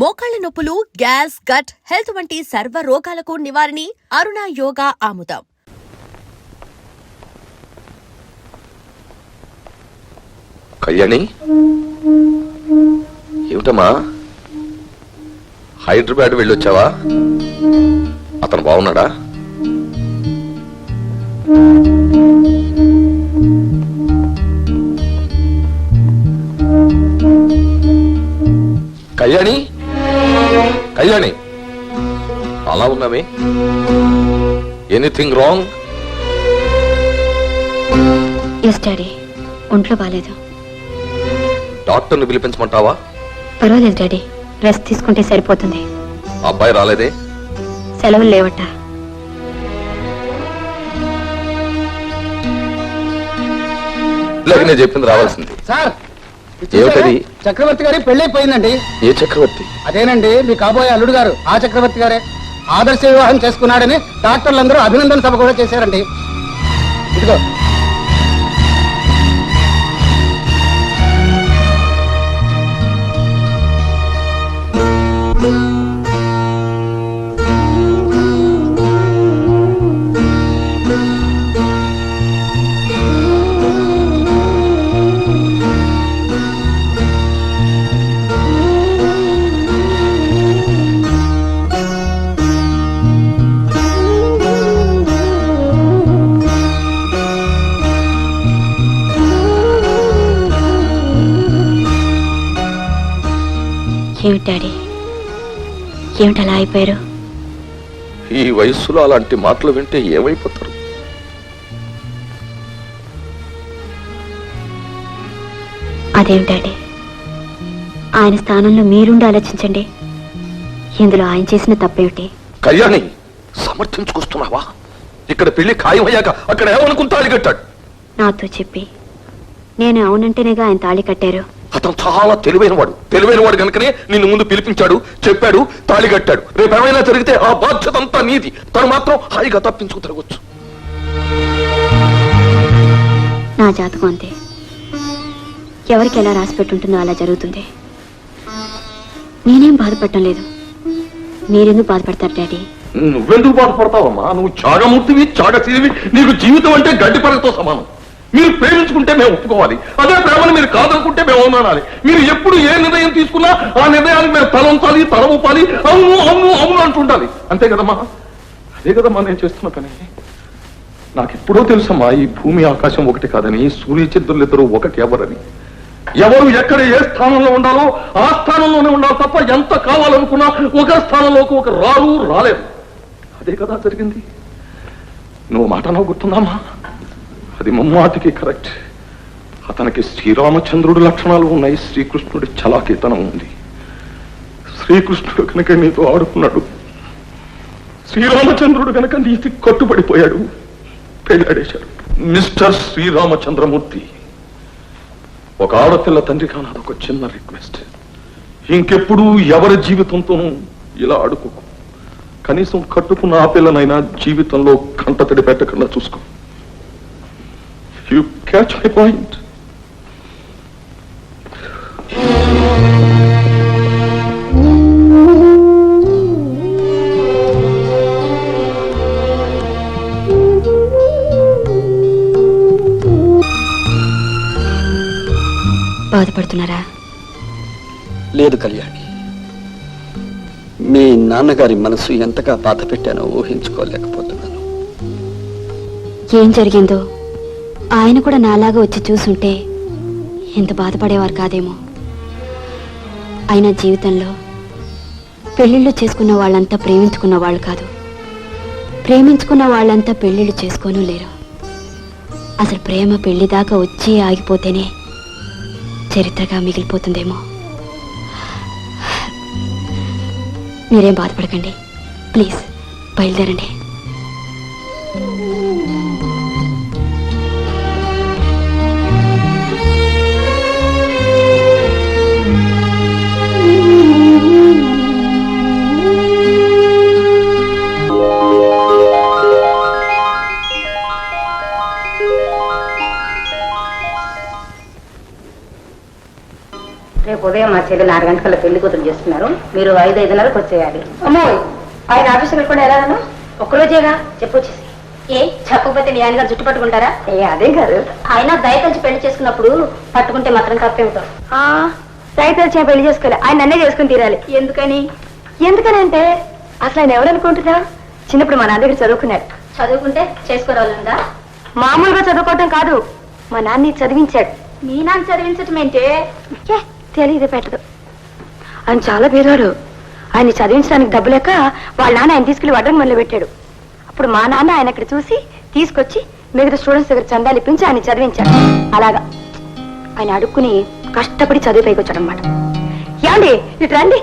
మోకాళ్ల నొప్పులు, gas, gut health వంటి సర్వ రోగాలకు నివారణి అరుణ యోగా ఆముదం. కళ్యాణి, ఏమిటమ్మా హైదరాబాద్ వెళ్ళొచ్చావా? అతను బాగున్నాడా? కళ్యాణి, కళ్యాణి, అలా ఉన్నామే? Anything wrong? ఎస్ డాడీ, ఒంట్లో బాలేదు. డాక్టర్ని పిలిపించమంటావా? పర్వాలేదు డాడీ, రెస్ట్ తీసుకుంటే సరిపోతుంది. అబ్బాయి రాలేదే? సెలవులు లేవట. నేను చెప్పింది రావాల్సింది. సార్, ఏమిటది? చక్రవర్తి గారి పెళ్ళైపోయిందండి. ఏ చక్రవర్తి? అదేనండి, మీ కాబోయే అల్లుడు గారు ఆ చక్రవర్తి గారే. ఆదర్శ వివాహం చేసుకున్నాడని డాక్టర్లందరూ అభినందన సభ కూడా చేశారండి. ఇదిగో. ఏమిటి డాడీ, ఏమిటి అలా అయిపోయారు? ఈ వయస్సులో అలాంటి మాటలు వింటే ఏమైపోతారు? అదేమిటి డాడీ, ఆయన స్థానంలో మీరుండి ఆలోచించండి. ఇందులో ఆయన చేసిన తప్పేమిటి? కళ్యాణి, సమర్థించుకొస్తున్నావా? ఇక్కడ పెళ్లి ఖాయమయ్యాక అక్కడ ఏమనుకుని తాళి కట్టాడు? నాతో చెప్పి నేను అవునంటేనేగా ఆయన తాళి కట్టారు. అతను చాలా తెలివైనవాడు కనుకనే నిన్ను ముందు పిలిపించాడు, చెప్పాడు, తాళి కట్టాడు. రేపు ఏమైనా జరిగితే ఆ బాధ్యత అంతా నీది. తను మాత్రం హాయిగా తప్పించుకు తిరగొచ్చు. నా జాతకం అంతే, ఎవరికి ఎలా రాసి పెట్టుంటుందో అలా జరుగుతుంది. నేనేం బాధపడటం లేదు. మీరెందుకు బాధపడతారు డాడీ? నువ్వెందుకు బాధపడతావమ్మా? నువ్వు త్యాగమూర్తివి, త్యాగశీలివి. నీకు జీవితం అంటే గడ్డి పరగతో సమానం. మీరు ప్రేమించుకుంటే మేము ఒప్పుకోవాలి, అదే ప్రేమను మీరు కాదనుకుంటే మేము అవమానాలి. మీరు ఎప్పుడు ఏ నిర్ణయం తీసుకున్నా ఆ నిర్ణయానికి మేము తల ఉంచాలి, తల ఊపాలి, అవును అవును అవును అంటుండాలి. అంతే కదమ్మా? అదే కదమ్మా నేను చేస్తున్న పని. నాకు ఎప్పుడో తెలుసమ్మా, ఈ భూమి ఆకాశం ఒకటి కాదని, సూర్యచంద్రులిద్దరూ ఒకటి ఎవరని. ఎవరు ఎక్కడ ఏ స్థానంలో ఉండాలో ఆ స్థానంలోనే ఉండాలి తప్ప ఎంత కావాలనుకున్నా ఒక స్థానంలోకి ఒక రాలేదు. అదే కదా జరిగింది. నువ్వు మాట నాకు గుర్తుందామా? అది ముమ్మాటికి కరెక్ట్. అతనికి శ్రీరామచంద్రుడి లక్షణాలు ఉన్నాయి, శ్రీకృష్ణుడి చలాకీతనం ఉంది. శ్రీకృష్ణుడు కనుక నీతో ఆడుకున్నాడు, శ్రీరామచంద్రుడు కనుక నీతి కట్టుబడిపోయాడు, పెళ్ళాడేశాడు. మిస్టర్ శ్రీరామచంద్రమూర్తి, ఒక ఆడపిల్ల తండ్రిగా నాదొక చిన్న రిక్వెస్ట్. ఇంకెప్పుడు ఎవరి జీవితంతోనూ ఇలా ఆడుకోకు. కనీసం కట్టుకున్న ఆ పిల్లనైనా జీవితంలో కంటతడి పెట్టకుండా చూసుకో. You catch my point? బాధపడుతున్నారా? లేదు కళ్యాణి, మీ నాన్నగారి మనసు ఎంతగా బాధ పెట్టానో ఊహించుకోలేకపోతున్నాను. ఏం జరిగిందో ఆయన కూడా నాలాగా వచ్చి చూసుంటే ఎంత బాధపడేవారు కాదేమో. అయినా జీవితంలో పెళ్లిళ్ళు చేసుకున్న వాళ్ళంతా ప్రేమించుకున్న వాళ్ళు కాదు, ప్రేమించుకున్న వాళ్ళంతా పెళ్లిళ్ళు చేసుకోనూ లేరు. అసలు ప్రేమ పెళ్లి దాకా వచ్చి ఆగిపోతేనే చరిత్రగా మిగిలిపోతుందేమో. మీరేం బాధపడకండి, ప్లీజ్ బయలుదేరండి. రేపు ఉదయం మా చెల్లెలు 6 గంటల పెళ్లి కూతురు చేస్తున్నారు. మీరు 5:30కు వచ్చేయాలి. అమ్మో, ఆయన ఆఫీసులు కూడా ఎలా అన్నా? ఒక్కరోజేగా చెప్పొచ్చేసి. ఏ చెప్పకపోతే మీ ఆయన గారు జుట్టు పట్టుకుంటారా? ఏ అదే కాదు, ఆయన దయతలిచి పెళ్లి చేసుకున్నప్పుడు పట్టుకుంటే మాత్రం తప్పేమిటో. దయతలిచి పెళ్లి చేసుకోవాలి, ఆయన నన్నే చేసుకుని తీరాలి. ఎందుకని? ఎందుకనంటే అసలు ఆయన ఎవరనుకుంటున్నా, చిన్నప్పుడు మా నాన్న దగ్గర చదువుకున్నాడు. చదువుకుంటే చేసుకోవాలందా? మామూలుగా చదువుకోవటం కాదు, మా నాన్న చదివించాడు. మీ నాన్న చదివించటం ఏంటే? తెలియదు పెట్టదు. ఆయన చాలా పేదవాడు. ఆయన చదివించడానికి డబ్బు లేక వాళ్ళ నాన్న ఆయన తీసుకెళ్లి వడ్రం మొదలు పెట్టాడు. అప్పుడు మా నాన్న ఆయన అక్కడ చూసి తీసుకొచ్చి మిగతా స్టూడెంట్స్ దగ్గర చందాలు ఇప్పించి ఆయన చదివించాడు. అలాగా ఆయన అడుక్కుని కష్టపడి చదివి పైకి వచ్చాడు అనమాట. ఏమండి ఇటు రండి.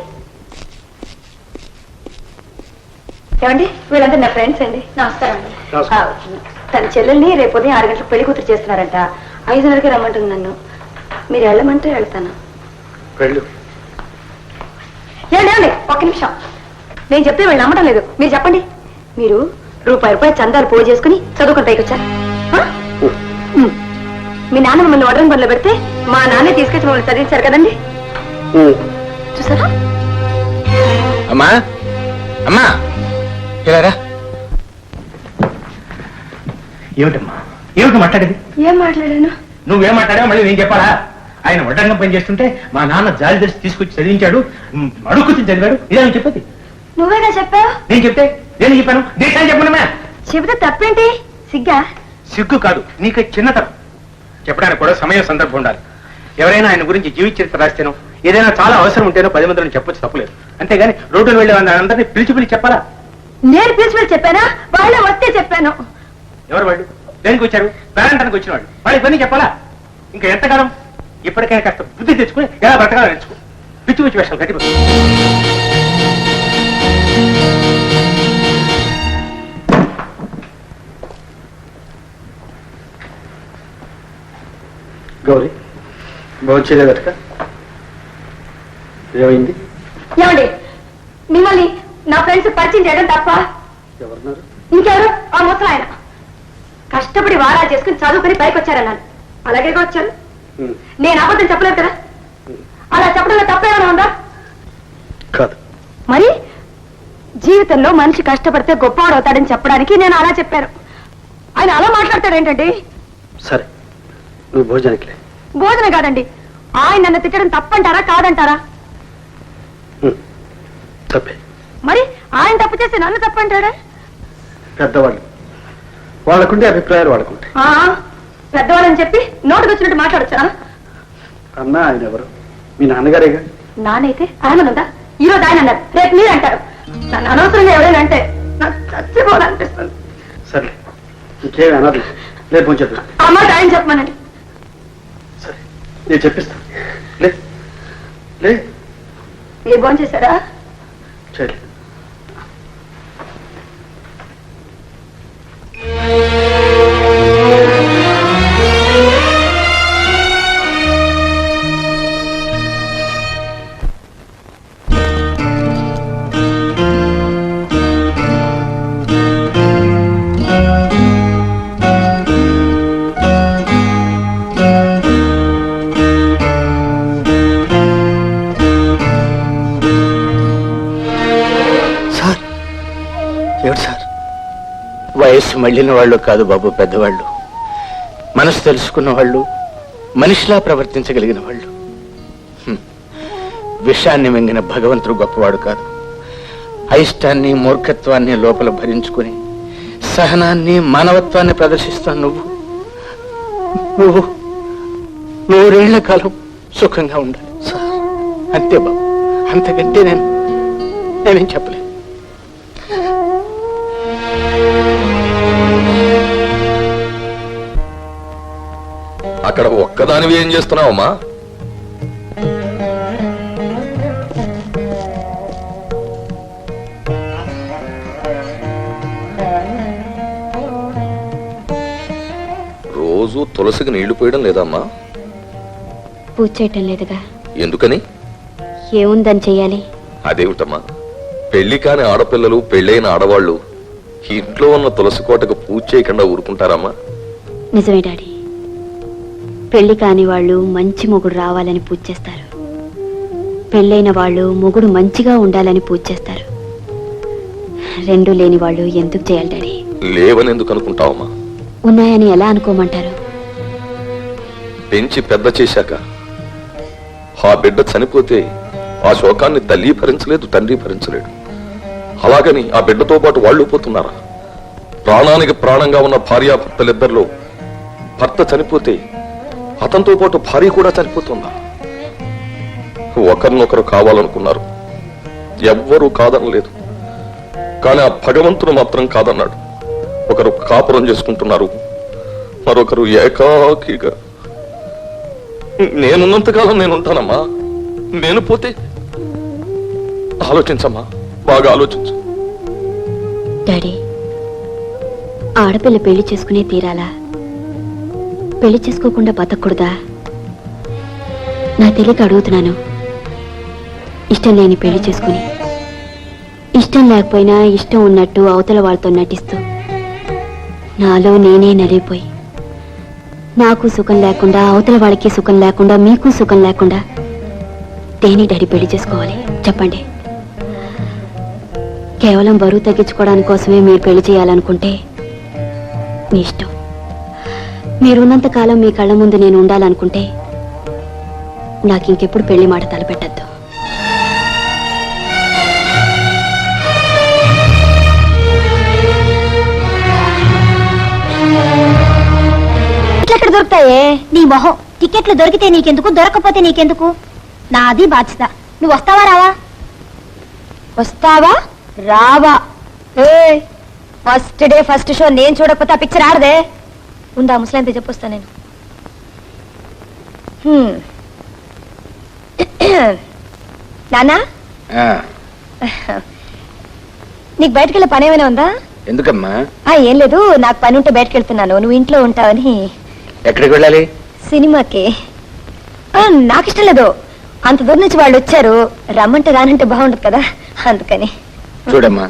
ఏమండి వీళ్ళంతా నా ఫ్రెండ్స్ అండి. నమస్కారం అండి. తన చెల్లెల్ని రేపు ఉదయం 6 గంటలకు పెళ్లి కూతురు చేస్తున్నారంట. 5:30కి రమ్మంటుంది నన్ను. మీరు వెళ్ళమంటే వెళ్తాను. ఏమండి ఒక్క నిమిషం, నేను చెప్తే వీళ్ళు నమ్మటం లేదు. మీరు చెప్పండి. మీరు రూపాయి చందాలు పోగు చేసుకుని చదువుకుని పైకి వచ్చారు. మీ నాన్న మిమ్మల్ని వడ్రం పనిలో పెడితే మా నాన్నే తీసుకొచ్చి మమ్మల్ని చదివించారు కదండి. చూసారా? అమ్మా అమ్మా ఇలారా. ఏమిటమ్మా ఏమిటి మాట్లాడేది? ఏం మాట్లాడాను? నువ్వేం మాట్లాడావు మళ్ళీ నేను చెప్పాలా? ఆయన వడ్డంగం పని చేస్తుంటే మా నాన్న జాలి తెచ్చి తీసుకొచ్చి చదివించాడు, అడుక్కుని చదివాడు. ఇదే నేను చెప్పేది. నువ్వేగా చెప్పావు. నేను చెప్తే నేను చెప్పాను, దేశాన్ని చెప్పండి. చెబితే తప్పేంటి? సిగ్గా? సిగ్గు కాదు, నీకు చిన్నతనం. చెప్పడానికి కూడా సమయం సందర్భం ఉండాలి. ఎవరైనా ఆయన గురించి జీవిత చరిత్ర రాస్తేనో ఏదైనా చాలా అవసరం ఉంటేనో 10 మందిని చెప్పొచ్చు, తప్పలేదు. అంతేగాని రోడ్డును వెళ్ళే అందరినీ పిలిచి చెప్పాలా? నేను పిలిచి చెప్పానా? వాళ్ళే వస్తే చెప్పాను. ఎవరు వాళ్ళు? దేనికి వచ్చారు? పేరెంటానికి వచ్చిన వాళ్ళు. వాళ్ళకి పని చెప్పాలా? ఇంకా ఎంతకాలం? ఇప్పటికైనా కాస్త బుద్ధి తెచ్చుకుని ఎలా బ్రతకాలో నేర్చుకో. పిచ్చి పిచ్చి వేషాలు గట్టిపో. గౌరీ భోంచేయలేదట. ఏమైంది? ఏమండి మిమ్మల్ని నా ఫ్రెండ్స్ పరిచయం చేయడం తప్ప ఎవరున్నారు? ఇంకెవరు? ఆ ముసలు ఆయన కష్టపడి వారాలు చేసుకుని చదువుకుని పైకి వచ్చారన్నాను. అలాగే వచ్చారు. నేను అబద్ధం చెప్పలేదు కదా. అలా చెప్పడంలో తప్పేమైనా ఉందా? కాదు. మరి జీవితంలో మనిషి కష్టపడితే గొప్పవాడు అవుతాడని చెప్పడానికి నేను అలా చెప్పాను. ఆయన అలా మాట్లాడతాడేంటండి? సరే, నువ్వు భోజనానికి. భోజనం కాదండి, ఆయన నన్ను తిట్టడం తప్పంటారా కాదంటారా? తప్పే. మరి ఆయన తప్పు చేసి నన్ను తప్పంటాడా? పెద్దవాళ్ళు వాళ్ళకుంటే అభిప్రాయాలు వాళ్ళకుంటాయి. పెద్దవాళ్ళని చెప్పి నోటికి వచ్చినట్టు మాట్లాడొచ్చా? అన్నా ఆయన ఎవరు? మీ నాన్నగారేగా. నానైతే ఆయన ఉందా? ఈరోజు ఆయన అన్నారు, రేపు మీరు అంటారు. నన్ను అనవసరంగా ఎవరైనా అంటే నాకు చచ్చిపోవాలనిపిస్తుంది. సరే, ఇంకేమి అనదు. లేదు భోంచేద్దాం. ఆ మాట ఆయన చెప్పమనండి. సరే, నేను చెప్పిస్తాను. లే లే. మీరు భోజనం చేశారా? సరే. వయస్సు మళ్ళిన వాళ్ళు కాదు బాబు పెద్దవాళ్ళు. మనసు తెలుసుకున్న వాళ్ళు, మనిషిలా ప్రవర్తించగలిగిన వాళ్ళు. విషాన్ని మింగిన భగవంతుడు గొప్పవాడు కాదు. అయిష్టాన్ని మూర్ఖత్వాన్ని లోపల భరించుకుని సహనాన్ని మానవత్వాన్ని ప్రదర్శిస్తాను నువ్వు. నువ్వు 100 ఏళ్ల కాలం సుఖంగా ఉండాలి. అంతే బాబు, అంతకంటే నేనేం చెప్పలేదు. అక్కడ ఒక్కదానివి ఏం చేస్తున్నావమ్మా? రోజు తులసికి నీళ్లు పోయడం లేదమ్మా? పూజ చేయటం లేదుగా. ఎందుకని? ఏముందని చెయ్యాలి? అదేమిటమ్మా, పెళ్లి కాని ఆడపిల్లలు, పెళ్ళైన ఆడవాళ్లు ఇంట్లో ఉన్న తులసి కోటకు పూజ చేయకుండా ఊరుకుంటారమ్మా? నిజమే డాడీ, పెళ్లి కాని వాళ్ళు మంచి మొగుడు రావాలని పూజ చేస్తారు. పెళ్ళైన వాళ్ళు మొగుడు మంచిగా ఉండాలని పూజ చేస్తారు. రెండు లేని వాళ్ళు ఎందుకు చేయాలి డాడీ? లేవని ఎందుకు అనుకుంటావమ్మా? ఉన్నాయని ఎలా అనుకోమంటారు? పెంచి పెద్ద చేశాక ఆ బిడ్డ చనిపోతే ఆ శోకాన్ని తల్లి భరించలేదు, తండ్రి భరించలేడు. అలాగని ఆ బిడ్డతో పాటు వాళ్ళు పోతున్నారా? ప్రాణానికి ప్రాణంగా ఉన్న భార్యాభర్తలిద్దరిలో భర్త చనిపోతే అతనితో పాటు భార్య కూడా చనిపోతుందా? ఒకరినొకరు కావాలనుకున్నారు, ఎవ్వరూ కాదనలేదు. కానీ ఆ భగవంతుడు మాత్రం కాదన్నాడు. ఒకరు కాపురం చేసుకుంటున్నారు, మరొకరు ఏకాకిగా. నేనున్నంతకాలం నేను ఉంటానమ్మా, నేను పోతే ఆలోచించమ్మా, బాగా ఆలోచించు. డాడీ, ఆడపిల్ల పెళ్లి చేసుకునే తీరాలా? పెళ్లి చేసుకోకుండా బతకూడదా? నా తెలియక అడుగుతున్నాను. ఇష్టం లేని పెళ్లి చేసుకుని ఇష్టం లేకపోయినా ఇష్టం ఉన్నట్టు అవతల వాళ్ళతో నటిస్తూ నాలో నేనే నలిగిపోయి నాకు సుఖం లేకుండా, అవతల వాళ్ళకి సుఖం లేకుండా, మీకు సుఖం లేకుండా దేని డాడీ పెళ్లి చేసుకోవాలి చెప్పండి? కేవలం బరువు తగ్గించుకోవడానికి కోసమే మీరు పెళ్లి చేయాలనుకుంటే మీ ఇష్టం. మీరున్నంత కాలం మీ కళ్ళ ముందు నేను ఉండాలనుకుంటే నాకు ఇంకెప్పుడు పెళ్లి మాట తలపెట్టద్దు. టికెట్లు దొరుకుతాయే? నీ మొహం, టికెట్లు దొరికితే నీకెందుకు, దొరకకపోతే నీకెందుకు? నాది బాధ్యత. నువ్వు వస్తావా రావా? వస్తావా రావా? ఫస్ట్ డే ఫస్ట్ షో నేను చూడకపోతే ఆ పిక్చర్ ఆడదే. ఉందా ముసలాంత చెప్పొస్తా నేను. నానా, నీకు బయటకు వెళ్ళే పని ఏమైనా ఉందా? ఎందుకమ్మా? ఏం లేదు, నాకు పని ఉంటే బయటకు వెళ్తున్నాను, నువ్వు ఇంట్లో ఉంటావని. ఎక్కడికి వెళ్ళాలి? సినిమాకి. నాకు ఇష్టం లేదు, అంత దూరం నుంచి వాళ్ళు వచ్చారు, రమ్మంటే రానంటే బాగుండదు కదా, అందుకని. చూడమ్మా,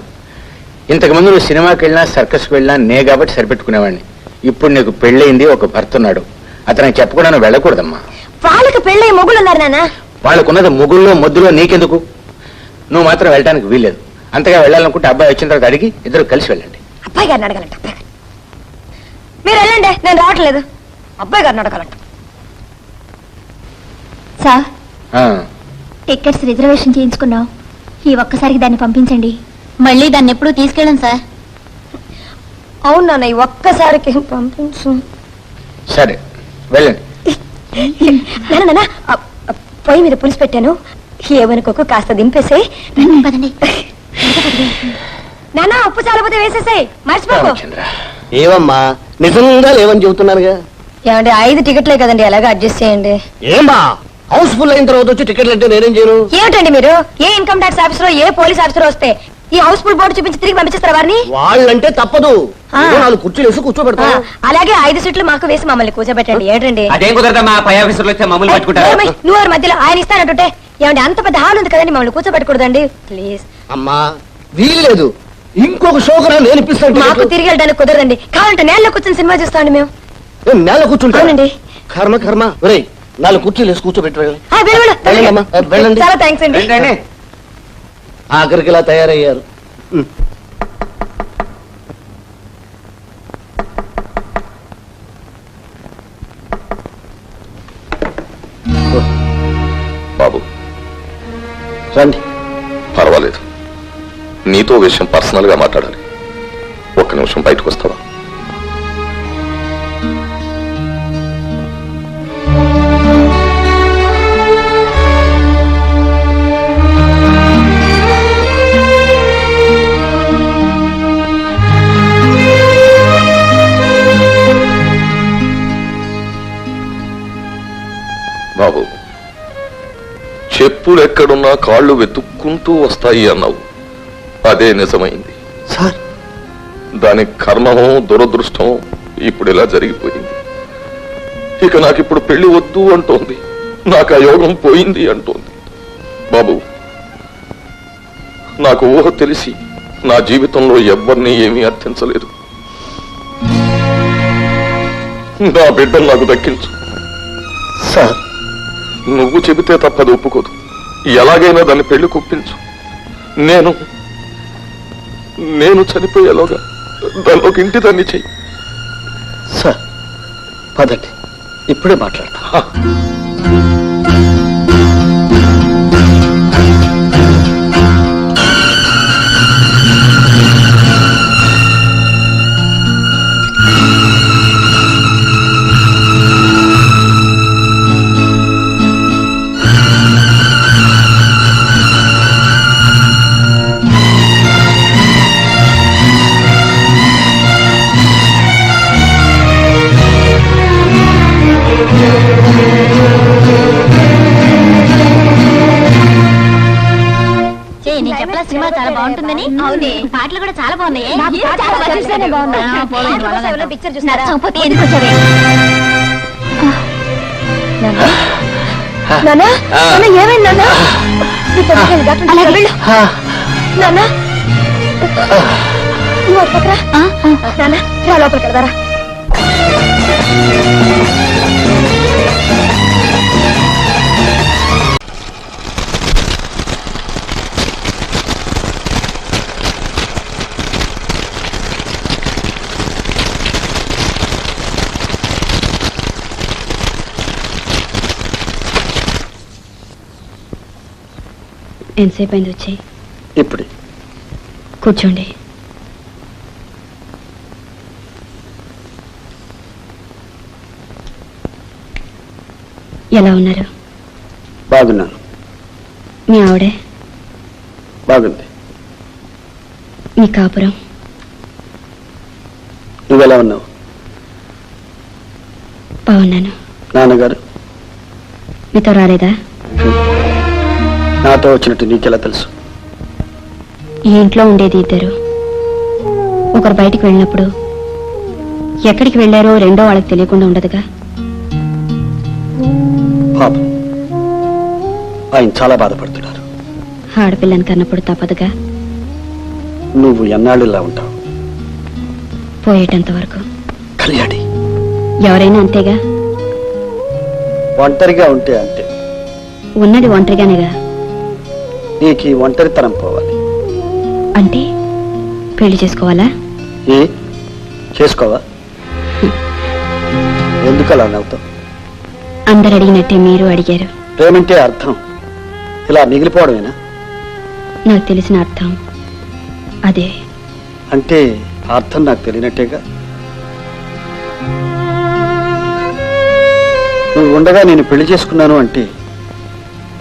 ఇంతకు ముందు నువ్వు సినిమాకి వెళ్ళినా సర్కస్కి వెళ్ళినా నే కాబట్టి సరిపెట్టుకునేవాడిని. ఇప్పుడు నీకు పెళ్ళయింది, ఒక భర్త ఉన్నాడు, అతనికి చెప్పకుండా నువ్వు వెళ్ళకూడదమ్మా. వాళ్ళకి పెళ్ళై మొగుళ్ళు ఉన్నారు నాన్న. వాళ్ళకున్నది ముగ్గుల్లో ముద్దులో నీకెందుకు? నువ్వు మాత్రం వెళ్ళడానికి వీల్లేదు. అంతగా వెళ్ళాలనుకుంటే అబ్బాయి వచ్చిన తర్వాత అడిగి ఇద్దరు కలిసి వెళ్ళండి. అబ్బాయి గారిని అడగాలంట. అబ్బాయి గారు మీరు వెళ్ళండి, నేను రావట్లేదు. అబ్బాయి గారిని అడగాలంట. సార్, టికెట్స్ రిజర్వేషన్ చేయించుకున్నాం, ఈ ఒక్కసారికి దాన్ని పంపించండి. మళ్ళీ దాన్ని ఎప్పుడు తీసుకెళ్ళండి సార్. అవును నాన్న, ఈ ఒక్కసారికి పంపించు. సరే వెళ్ళండి. నాన్న, పొయ్యి మీద పులుసు పెట్టాను, ఏమనుకోకు, కాస్త దింపేసే. పదండి నాన్న, ఉప్పు చాలపోతే వేసేసాయి, మర్చిపోకు. ఏమమ్మా, నిజంగా లేవని చెబుతున్నానుగా. ఏమండి, 5 టికెట్లే కదండి, ఎలాగో అడ్జస్ట్ చేయండి. ఏమా, హౌస్ ఫుల్ అయిన తర్వాత వచ్చి టికెట్లు అంటే నేనేం చేయను? ఏమిటండి మీరు, ఏ ఇన్కమ్ ట్యాక్స్ ఆఫీసర్, ఏ పోలీస్ ఆఫీసర్ వస్తే ఈ హౌస్ ఫుల్ బోర్డు చూపించి తిరిగి పంపించేస్తారు వారిని? వాళ్ళంటే తప్పదు, 4 కుర్చీలు వేసి కూర్చోబెడతా. అలాగే 5 సీట్లు మాకు వేసి మమ్మల్ని కూర్చోబెట్టండి. ఏంటండి అదేం కుదరదమ్మా, పై ఆఫీసర్లు వచ్చే మమ్మల్ని పట్టుకుంటారు. నువ్వు వారి మధ్యలో ఆయన ఇస్తానంటుంటే, ఏమండి అంత పెద్ద హాల్ ఉంది కదండి, మమ్మల్ని కూర్చోబెట్టకూడదండి ప్లీజ్. అమ్మా వీల్లేదు, ఇంకొక షో కూడా నేను ఇప్పిస్తాను. మాకు తిరిగి వెళ్ళడానికి కుదరదండి, కావాలంటే నేలలో కూర్చొని సినిమా చూస్తామండి మేము. నేల కూర్చుంటా? అవునండి. కర్మ కర్మ. ఒరేయ్, 4 కుర్చీలు వేసి కూర్చోబెట్టు. వెళ్ళండి. వెళ్ళండి. చాలా థ్యాంక్స్ అండి. ఆఖరికి ఇలా తయారయ్యారు. బాబు రండి. పర్వాలేదు, నీతో విషయం పర్సనల్ గా మాట్లాడాలి. ఒక్క నిమిషం బయటకు వస్తావా? బాబు, చెప్పులు ఎక్కడున్నా కాళ్ళు వెతుక్కుంటూ వస్తాయి అన్నావు, అదే నిజమైంది. సార్, దాని కర్మమో దురదృష్టమో ఇప్పుడు ఇలా జరిగిపోయింది. ఇక నాకిప్పుడు పెళ్లి వద్దు అంటోంది, నాకు ఆ యోగం పోయింది అంటోంది. బాబు, నాకు ఊహ తెలిసి నా జీవితంలో ఎవ్వరినీ ఏమీ అర్థించలేదు. నా బిడ్డను నాకు దక్కించు. సార్, నువ్వు చెబితే తప్పది ఒప్పుకోదు. ఎలాగైనా దాన్ని పెళ్లి కుప్పించు. నేను చనిపోయేలోగా దాన్ని ఒక ఇంటి దాన్ని చెయ్యి. సార్ పదండి, ఇప్పుడే మాట్లాడతా. నేను చెప్పలా సినిమా చాలా బాగుంటుందని. అవునే, పాటలు కూడా చాలా బాగున్నాయి. పిక్చర్ చూసారా? ఎందుకు వచ్చావే? ఏమైంది లోపలికి వెళ్దారా? ఎంతసేపు అయింది వచ్చి? ఇప్పుడే. కూర్చోండి. ఎలా ఉన్నారు? బాగున్నాను. మీ ఆవిడే? బాగుంది. మీ కాపురం? నువ్వెలా ఉన్నావు? బాగున్నాను. నాన్నగారు మీతో రాలేదా? నాతో వచ్చినట్టు నీకెలా తెలుసు? ఈ ఇంట్లో ఉండేది ఇద్దరు. ఒకరు బయటికి వెళ్ళినప్పుడు ఎక్కడికి వెళ్ళారో రెండో వాళ్ళకి తెలియకుండా ఉండదుగా. పాపం, ఆయన చాలా బాధపడుతున్నారు. ఆడపిల్లని కన్నప్పుడు తప్పదుగా. నువ్వు ఎన్నాళ్ళు ఇలా ఉంటావు? పోయేటంత వరకు. కళ్యాణి, ఎవరైనా అంతేగా. ఒంటరిగా ఉంటే అంతే. ఉన్నది ఒంటరిగానేగా. నీకు ఈ ఒంటరితనం పోవాలి అంటే పెళ్లి చేసుకోవాలా? ఏ చేసుకోవా? ఎందుకు అలా నవ్వుతావు? అందరు అడిగినట్టే మీరు అడిగారు. ప్రేమంటే అర్థం ఇలా మిగిలిపోవడమేనా? నాకు తెలిసిన అర్థం అదే. అంటే ఆ అర్థం నాకు తెలియనట్టేగా. నువ్వు ఉండగా నేను పెళ్లి చేసుకున్నాను అంటే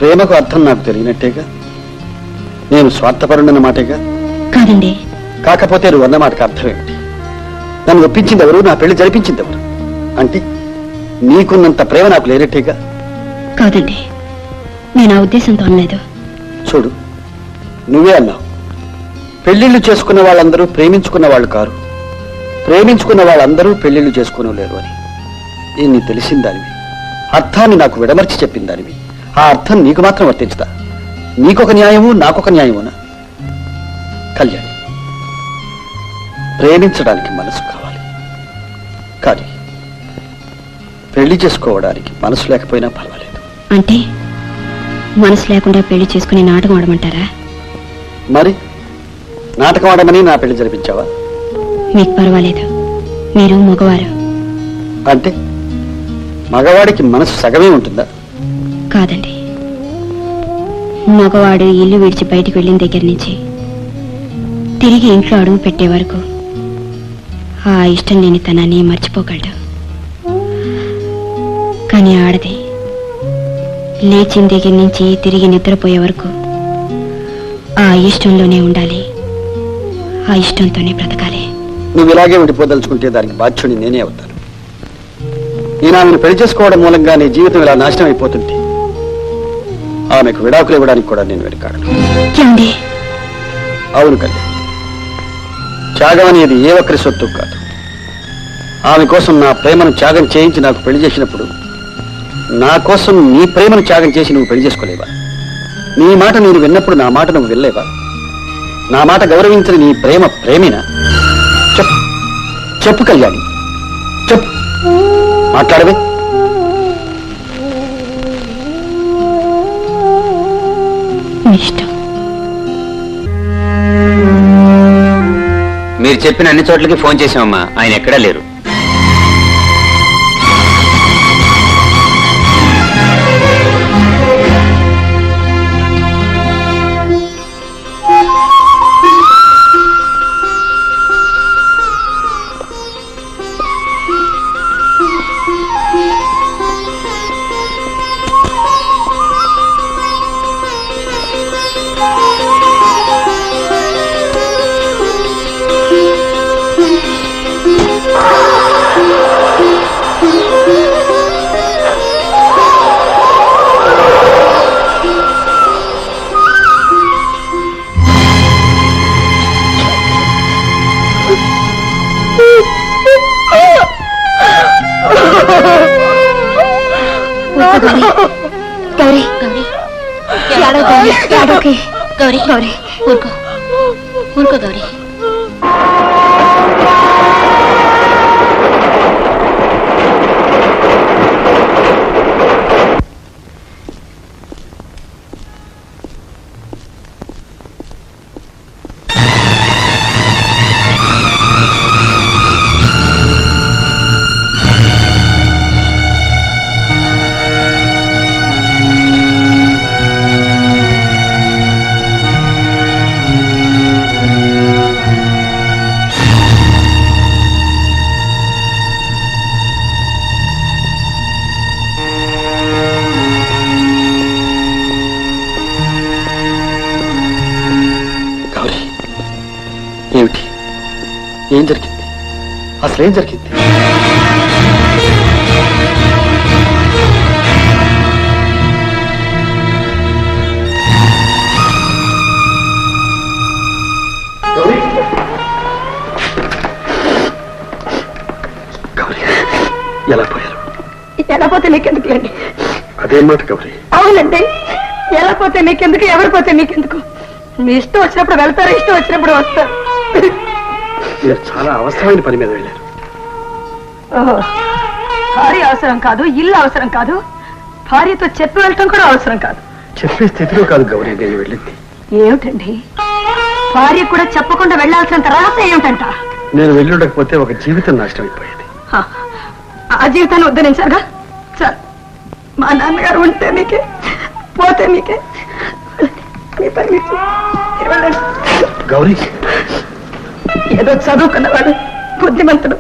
ప్రేమకు అర్థం నాకు తెలియనట్టేగా. నేను స్వార్థపరుడన్న మాటేగా. కాదండి. కాకపోతే నువ్వు అన్న మాటకు అర్థం ఏమిటి? నన్ను ఒప్పించింది ఎవరు? నా పెళ్లి జరిపించింది ఎవరు? అంటే నీకున్నంత ప్రేమ నాకు లేనట్టేగా. కాదండి, నేను ఆ ఉద్దేశంతో అనలేదు. చూడు, నువ్వే అన్నావు పెళ్లిళ్ళు చేసుకున్న వాళ్ళందరూ ప్రేమించుకున్న వాళ్ళు కారు, ప్రేమించుకున్న వాళ్ళందరూ పెళ్లిళ్ళు చేసుకోలేరు అని. దీన్ని తెలిసిన దానివి, అర్థాన్ని నాకు విడమర్చి చెప్పిన దానివి. ఆ అర్థం నీకు మాత్రం వర్తించుతా? నీకొక న్యాయము నాకొక న్యాయమునా? కళ్యాణి, ప్రేమించడానికి మనసు కావాలి, కానీ పెళ్లి చేసుకోవడానికి మనసు లేకపోయినా పర్వాలేదు. అంటే మనసు లేకుండా పెళ్లి చేసుకుని నాటకం ఆడమంటారా? మరి నాటకం ఆడమని నా పెళ్లి జరిపించావా? మీకు పర్వాలేదు, మీరు మగవారు. అంటే మగవాడికి మనసు సగమే ఉంటుందా? కాదండి, మగవాడు ఇల్లు విడిచి బయటికి వెళ్ళిన దగ్గర నుంచి తిరిగి ఇంట్లో అడుగు పెట్టే వరకు ఆ ఇష్టం లేని తనాన్ని మర్చిపోగలడు. కానీ ఆడది లేచిన దగ్గర నుంచి తిరిగి నిద్రపోయే వరకు ఆ ఇష్టంలోనే ఉండాలి, ఆ ఇష్టంతోనే బ్రతకాలి. నువ్వు ఇలాగే ఉండిపోదలుచుకుంటే దానికి బాధ్యుని నేనే అవుతాను. నేను ఆమెను పెళ్లి చేసుకోవడం మూలంగా నీ జీవితం ఇలా నాశనం అయిపోతుంది. ఆమెకు విడాకులు ఇవ్వడానికి కూడా నేను వెనకాడను. ఏమండి? అవును కళ్యాణ్, త్యాగం అనేది ఏ ఒక్కరి సొత్తు కాదు. ఆమె కోసం నా ప్రేమను త్యాగం చేయించి నాకు పెళ్లి చేసినప్పుడు నా కోసం నీ ప్రేమను త్యాగం చేసి నువ్వు పెళ్లి చేసుకోలేవా? నీ మాట నేను విన్నప్పుడు నా మాట నువ్వు వినలేవా? నా మాట గౌరవించిన నీ ప్రేమ ప్రేమినా? చెప్పు చెప్పు కళ్యాణి, చెప్పు, మాట్లాడవే. మీ ఇష్టం. మీరు చెప్పిన అన్ని చోట్లకి ఫోన్ చేశామమ్మా, ఆయన ఎక్కడా లేరు. గౌరీ గౌరీ గౌరీ గౌరీ ఊరుకో ఊరుకో గౌరీ. ఏమిటి? ఏం జరిగింది? అసలేం జరిగింది? గౌరీ, గౌరీ, ఎలా పోయారు? ఎలా పోతే మీకెందుకు అండి? అదే మాట గౌరీ. అవునండి, ఎలా పోతే మీకెందుకు, ఎవరు పోతే మీకెందుకు? మీ ఇష్టం వచ్చినప్పుడు వెళ్తారు, ఇష్టం వచ్చినప్పుడు వస్తారు. మీరు చాలా అవసరమైన పని మీద వెళ్ళారు. భార్య అవసరం కాదు, ఇల్లు అవసరం కాదు, భార్యతో చెప్పి వెళ్ళటం కూడా అవసరం కాదు. చెప్పే స్థితిలో కాదు గౌరీ నేను వెళ్ళింది. ఏమిటండి, భార్య కూడా చెప్పకుండా వెళ్ళాల్సినంత రహస్యం ఏమిటంట? నేను వెళ్ళుండకపోతే ఒక జీవితం నాశనం అయిపోయేది. ఆ జీవితాన్ని ఉద్ధరించారుగా చాలు. మా నాన్నగారు ఉంటే మీకే, పోతే మీకే. మీ పని మీరు వెళ్ళండి. గౌరీ, ఏదో చదువుకున్నవాడు, బుద్ధిమంతుడు,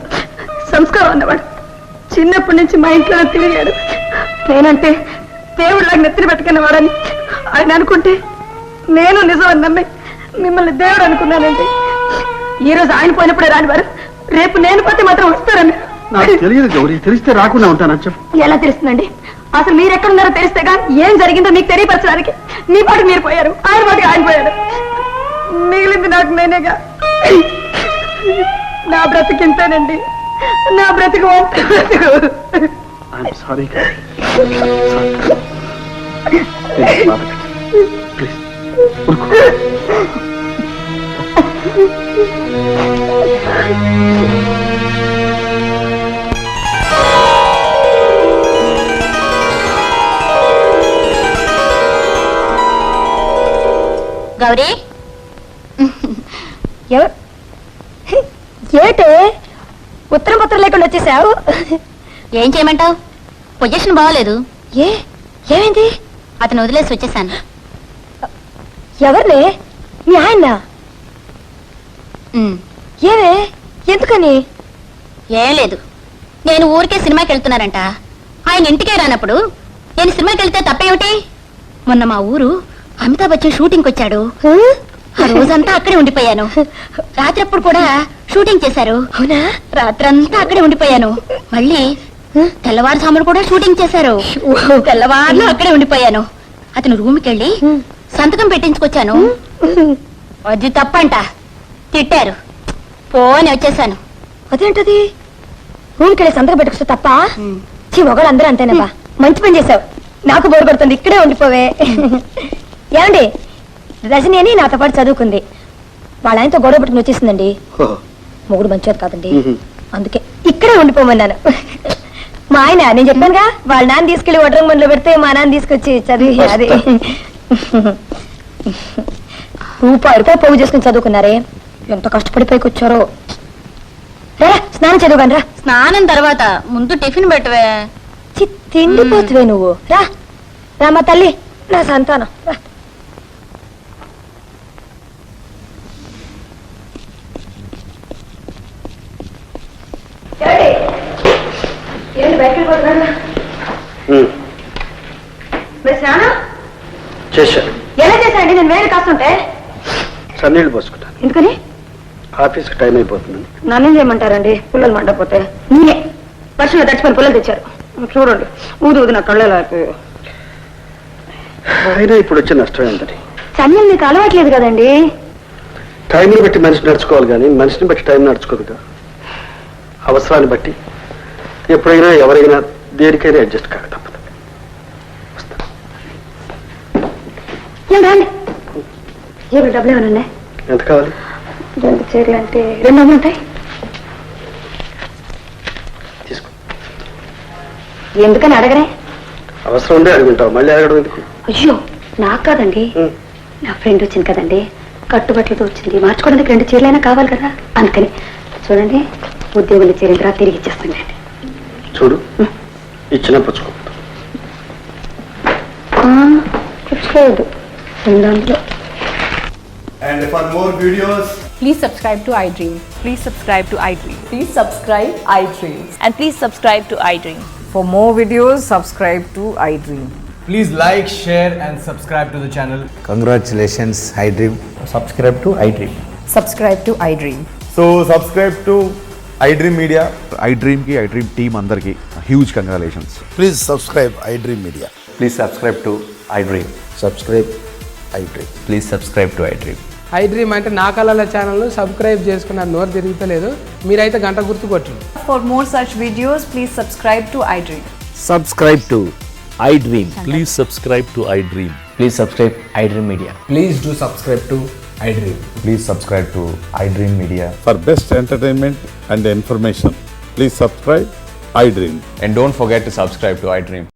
సంస్కారం ఉన్నవాడు, చిన్నప్పటి నుంచి మా ఇంట్లో తిరిగాడు. నేనంటే దేవుళ్ళకి నెత్తిని పెట్టుకున్నవాడని ఆయన అనుకుంటే నేను నిజం అని నమ్మి మిమ్మల్ని దేవుడు అనుకున్నానండి. ఈ రోజు ఆయన పోయినప్పుడే రానివారు, రేపు నేను పోతే మాత్రం వస్తారని. నాకు తెలియదు గౌరీ, తెలిస్తే రాకుండా ఉంటానని చెప్పు. ఎలా తెలుస్తుందండి? అసలు మీరు ఎక్కడున్నారో తెలిస్తేగా ఏం జరిగిందో మీకు తెలియపరచడానికి మీ పాటు మీరు పోయారు, ఆయన పాటికి ఆయన పోయారు. మిగిలింది నాకు నేనేగా. నా బ్రతికింతేనండి, నా బ్రతుకు సారీ. గౌరీ ఏటే ఉత్తరం పత్రం లేకుండా వచ్చేసావు? ఏం చేయమంటావు? పొజిషన్ బాగోలేదు. ఏమైంది? అతను వదిలేసి వచ్చేసాను. ఎవరిని? మీ ఆయన? ఏమే, ఎందుకని? ఏం లేదు, నేను ఊరికే సినిమాకి వెళ్తున్నానంట. ఆయన ఇంటికే రానప్పుడు నేను సినిమాకి వెళ్తే తప్పేమిటి? మొన్న మా ఊరు అమితాబ్ బచ్చన్ షూటింగ్కి వచ్చాడు. ఆ రోజంతా అక్కడే ఉండిపోయాను. రాత్రప్పుడు కూడా షూటింగ్ చేశారు. అవునా? రాత్రంతా అక్కడే ఉండిపోయాను. మళ్ళీ తెల్లవారుజాములు కూడా షూటింగ్ చేశారు. తెల్లవారులు అక్కడే ఉండిపోయాను. అతను రూమ్కి వెళ్ళి సంతకం పెట్టించుకొచ్చాను. అది తప్పంట, తిట్టారు. పోని వచ్చేసాను. అదేంటది? రూమ్కి వెళ్ళి సంతకం పెట్టుకొస్తే తప్ప? మొగలు అందరూ అంతేనబ్బా. మంచి పని చేసావు. నాకు బోరు పడుతుంది, ఇక్కడే ఉండిపోవే. ఏమండి, రజని అని నాతో పాటు చదువుకుంది. వాళ్ళ ఆయనతో గొడవ పెట్టుకుని వచ్చేసిందండి. మొగుడు మంచిది కాదండి, అందుకే ఇక్కడే ఉండిపోమన్నాను. మా ఆయన, నేను చెప్పానుగా, వాళ్ళ నాన్న తీసుకెళ్లి వడ్రంగంలో పెడితే మా నాన్న తీసుకొచ్చి చదివి. అది రూపాయి పోగు చేసుకుని చదువుకున్నారే, ఎంత కష్టపడి పైకి వచ్చారో. రా స్నానం చదువుగాని రా. స్నానం తర్వాత ముందు టిఫిన్ పెట్టవే. తిండిపోతువే నువ్వు. రా రామా తల్లి, నా సంతానం రా. ఏంటి బయటకు పోతున్నా? మరి స్నానం చేశాను. ఎలా చేశానండి? నేను వేరే కాస్తుంటే సన్నీళ్ళు పోసుకుంటాను. ఎందుకని? ఆఫీస్కి టైం అయిపోతుందని. నన్నేం చేయమంటారండి? పుల్లలు మండపోతే నేనే వర్షంలో తడిచిపోయిన పుల్లలు తెచ్చారు. చూడండి ఊదు నా కళ్ళలో అయిపోయాయి. అయినా ఇప్పుడు వచ్చే నష్టం ఏంటని? సన్నీళ్ళు మీకు అలవాట్లేదు కదండి. టైంని బట్టి మనిషి నడుచుకోవాలి కానీ మనిషిని బట్టి టైం నడుచుకోదుగా. అవసరాన్ని బట్టి ఎప్పుడైనా ఎవరైనా దేనికైనా అడ్జస్ట్ కాక తప్పదు. రండి, జేబులు డబ్బులు ఏమైనా ఉన్నాయి? ఎంత కావాలి? 2 చీరలు అంటే 2 ఉంటాయి. తీసుకో. ఎందుకని అడగరే? అవసరం ఉండే అడుగుంటావు, మళ్ళీ అడగడం ఎందుకు? అయ్యో నాకు కాదండి, నా ఫ్రెండ్ వచ్చింది కదండి, కట్టుబట్టలతో వచ్చింది, మార్చుకోవడానికి 2 చీరలైనా కావాలి కదా, అందుకని. చూడండి ఉద్యోగులు చేరిన తర్వాత తిరిగి ఇచ్చేస్తానండి. చూడు, ఇచ్చిన పుచ్చుకోవద్దు. పుచ్చుకోవద్దు. And for more videos, Please subscribe to iDream. Please subscribe to iDream. Please subscribe iDream. And please subscribe to iDream. For more videos, subscribe to iDream. please like, share, and subscribe to the channel. Congratulations, iDream. Subscribe to iDream. Subscribe to iDream. So subscribe to iDream Media. iDream ki iDream team andarki huge congratulations. Please subscribe iDream Media. Please subscribe to iDream. Subscribe iDream. Please subscribe to iDream. iDream అంటే నా కళల channel subscribe చేసుకున్న నోరు తిరుగుతలేదు, మీరైతే గంట గుర్తు కొట్టండి. For more such videos, please subscribe to iDream. Subscribe to iDream. Please subscribe to iDream. Please subscribe iDream Media. Please do subscribe to iDream. Please subscribe to iDream Media. For best entertainment and information, please subscribe iDream. And don't forget to subscribe to iDream.